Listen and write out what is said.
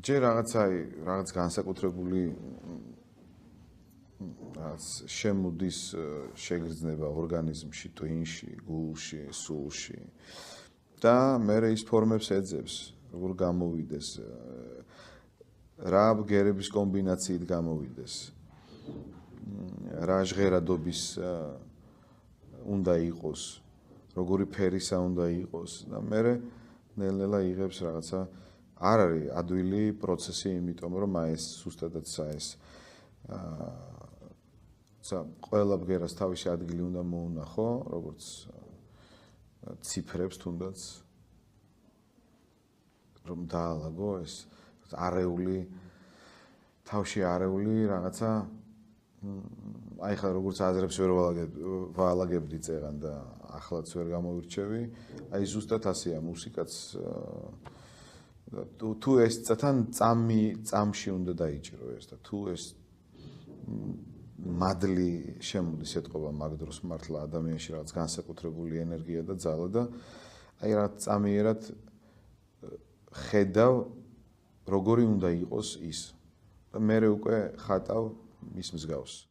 ჯერ რაღაც განსაკუთრებული რაც შემოდის შეგრძნება ორგანიზმში, ტვინში, გულში, სულში და მე ის ფორმებს ეძებს, როგორ გამოვიდეს, რა ბგერების კომბინაციით გამოვიდეს, რა ჟღერადობის უნდა იყოს, როგორი ფერისა უნდა იყოს და მე ნელ-ნელა იღებს რაღაცა არ არის ადვილი პროცესი, იმიტომ რომ აი ეს ზუსტადად ეს ყველა ბგერას თავისი ადგილი უნდა მოუნახო, როგორც ციფრებს თუნდაც რომ დაალაგო ეს არეული თავში არეული რაღაცა აი ხა როგორც აზრებს ვერ ვალაგებდი წეგან და ახლაც ვერ გამოვირჩევი, აი ზუსტად ასეა მუსიკაც თუ ეს თან წამში უნდა დაიჭირო ეს და თუ ეს მადლი შემოდის ეთყობა მაგ დროს მართლა ადამიანში რაღაც განსაკუთრებული ენერგია და ძალა და აი რაღაც წამიერად ხედავ როგორი უნდა იყოს ის და მე უკვე ხატავ მის მსგავს